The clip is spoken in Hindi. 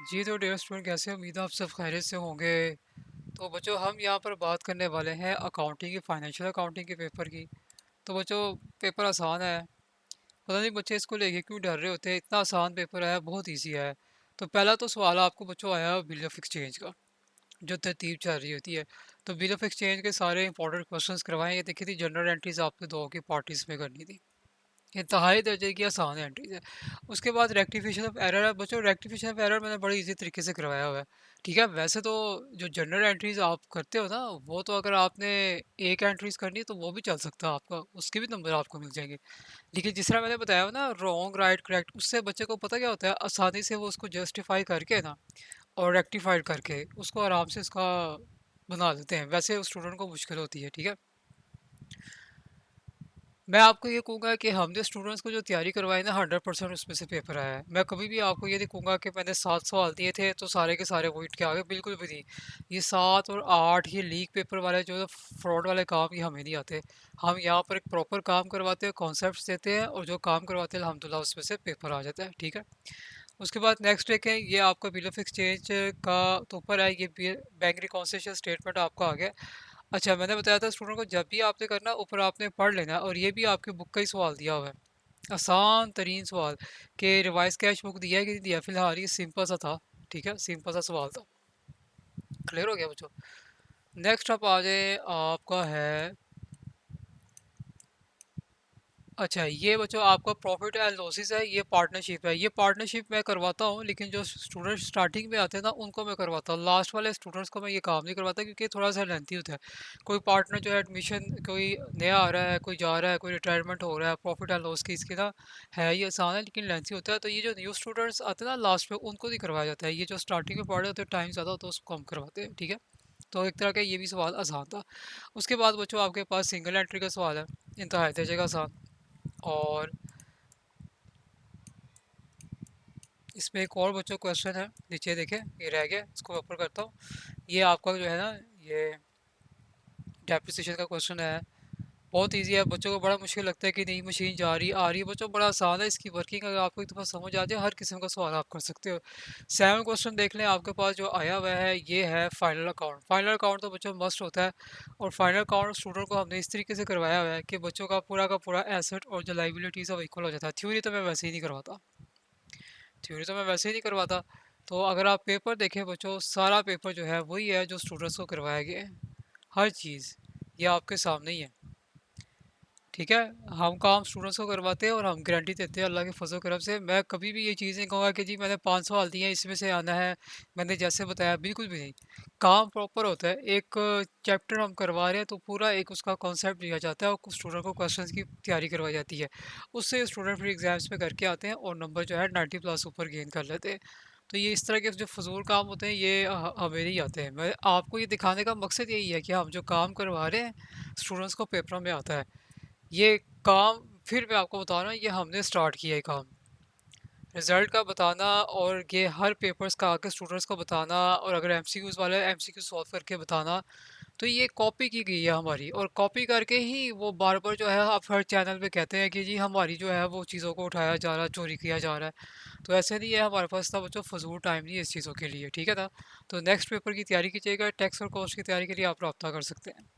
जी तो डियर स्टूडेंट, कैसे उम्मीद है आप सब खैरियत से होंगे। तो बच्चों, हम यहाँ पर बात करने वाले हैं अकाउंटिंग की, फाइनेंशियल अकाउंटिंग के पेपर की। तो बच्चों, पेपर आसान है। पता नहीं बच्चे इसको लेके क्यों डर रहे होते हैं। इतना आसान पेपर है, बहुत ईजी है। तो पहला तो सवाल आपको बच्चों आया बिल ऑफ एक्सचेंज का, जो तरतीब चल रही होती है। तो बिल ऑफ एक्सचेंज के सारे इंपॉर्टेंट क्वेश्चंस करवाएं। ये देखी थी, जनरल एंट्रीज आपके दो की पार्टीज में करनी थी। इंतहाई दर्जे की आसान एंट्रीज है। उसके बाद रेक्टिफिकेशन ऑफ एरर है बच्चों। रेक्टिफिकेशन ऑफ एरर मैंने बड़ी इजी तरीके से करवाया हुआ है। ठीक है, वैसे तो जो जनरल एंट्रीज आप करते हो ना, वो तो अगर आपने एक एंट्रीज करनी है तो वो भी चल सकता है आपका, उसके भी नंबर आपको मिल जाएंगे। लेकिन जिस तरह मैंने बताया ना, रॉन्ग राइट करेक्ट, उससे बच्चे को पता क्या होता है, आसानी से वो उसको जस्टिफाई करके ना और रेक्टिफाइड करके उसको आराम से इसका बना देते हैं। वैसे उस स्टूडेंट को मुश्किल होती है। ठीक है, मैं आपको ये कहूँगा कि हमने स्टूडेंट्स को जो तैयारी करवाई ना, 100% उसमें से पेपर आया है। मैं कभी भी आपको ये नहीं कहूँगा कि मैंने 7 सवाल दिए थे तो सारे के सारे वही के आ गए, बिल्कुल भी नहीं। ये 7 और 8 ये लीक पेपर वाले जो फ्रॉड वाले काम, ये हमें नहीं आते। हम यहाँ पर एक प्रॉपर काम करवाते हैं, कॉन्सेप्ट देते हैं, और जो काम करवाते हैं अल्हम्दुलिल्लाह उसमें से पेपर आ जाता है। ठीक है, उसके बाद नेक्स्ट एक है, ये आपका बिल ऑफ एक्सचेंज का तो ऊपर है, ये बैंक रिकॉन्सिलिएशन स्टेटमेंट आपका आ गया। अच्छा, मैंने बताया था स्टूडेंट को जब भी आपने करना ऊपर आपने पढ़ लेना है, और ये भी आपकी बुक का ही सवाल दिया हुआ है, आसान तरीन सवाल। कि रिवाइज कैश बुक दिया है कि नहीं दिया। फिलहाल ये सिंपल सा था। ठीक है, सिंपल सा सवाल था। क्लियर हो गया बच्चों। नेक्स्ट आप आ जाए, आपका है, अच्छा ये बच्चों आपका प्रॉफिट एंड लॉसेस है। ये पार्टनरशिप है। ये पार्टनरशिप मैं करवाता हूँ, लेकिन जो स्टूडेंट स्टार्टिंग में आते हैं ना, उनको मैं करवाता हूँ। लास्ट वाले स्टूडेंट्स को मैं ये काम नहीं करवाता, क्योंकि थोड़ा सा लेंथी होता है। कोई पार्टनर जो है एडमिशन, कोई नया आ रहा है, कोई जा रहा है, कोई रिटायरमेंट हो रहा है, प्रॉफिट एंड लॉस की इसकी ना है, ये आसान है लेकिन लेंथी होता है। तो ये जो न्यू स्टूडेंट्स आते हैं ना लास्ट में, उनको नहीं करवाया जाता है। ये जो स्टार्टिंग में पढ़ रहे होते हैं, टाइम ज़्यादा होता है, उसको हम करवाते हैं। ठीक है, तो एक तरह का ये भी सवाल आसान था। उसके बाद बच्चों आपके पास सिंगल एंट्री का सवाल है, इंतहा जगह आसान। और इसमें एक और बच्चों क्वेश्चन है, नीचे देखें, ये रह गया, इसको ऊपर करता हूँ। ये आपका जो है ना, ये डेप्रिसिएशन का क्वेश्चन है। बहुत इजी है, बच्चों को बड़ा मुश्किल लगता है कि नई मशीन जा रही आ रही है। बच्चों बड़ा आसान है इसकी वर्किंग, अगर आपको एक दफ़ा समझ आ जाए, हर किस्म का सवाल आप कर सकते हो। 7 क्वेश्चन देख लें, आपके पास जो आया हुआ है ये है फाइनल अकाउंट। फाइनल अकाउंट तो बच्चों मस्ट होता है। और फाइनल अकाउंट स्टूडेंट को हमने इस तरीके से करवाया हुआ है कि बच्चों का पूरा एसेट और जो लाइबिलिटी सब इक्वल हो जाता है। थ्योरी तो मैं वैसे ही नहीं करवाता, थ्योरी तो मैं वैसे ही नहीं करवाता। तो अगर आप पेपर देखें बच्चों, सारा पेपर जो है वही है जो स्टूडेंट्स को करवाया गया है, हर चीज़ ये आपके सामने ही है। ठीक है, हम काम स्टूडेंट्स को करवाते हैं और हम गारंटी देते हैं अल्लाह के फजल करम से। मैं कभी भी ये चीज़ नहीं कहूँगा कि जी मैंने 5 सवाल दिए हैं इसमें से आना है, मैंने जैसे बताया, बिल्कुल भी नहीं। काम प्रॉपर होता है। एक चैप्टर हम करवा रहे हैं तो पूरा एक उसका कॉन्सेप्ट दिया जाता है और स्टूडेंट को क्वेश्चंस की तैयारी करवाई जाती है। उससे स्टूडेंट फिर एग्जाम्स में करके आते हैं और नंबर जो है 90 प्लस ऊपर गेन कर लेते हैं। तो ये इस तरह के जो फजूल काम होते हैं, ये हमें ही आते हैं। मैं आपको ये दिखाने का मकसद यही है कि हम जो काम करवा रहे हैं स्टूडेंट्स को पेपरों में आता है। ये काम, फिर मैं आपको बता रहा हूँ, ये हमने स्टार्ट किया है काम। रिजल्ट का बताना और ये हर पेपर्स का आके स्टूडेंट्स को बताना, और अगर एमसीक्यूज वाले एमसीक्यू सॉल्व करके बताना, तो ये कॉपी की गई है हमारी। और कॉपी करके ही वो बार बार जो है आप हर चैनल पे कहते हैं कि जी हमारी जो है वो चीज़ों को उठाया जा रहा है, चोरी किया जा रहा है। तो ऐसे नहीं है, हमारे पास था बच्चों फजूल टाइम नहीं है इस चीज़ों के लिए। ठीक है ना। तो नेक्स्ट पेपर की तैयारी कीजिएगा। टैक्स और कॉस्ट की तैयारी के लिए आप रब्ता कर सकते हैं।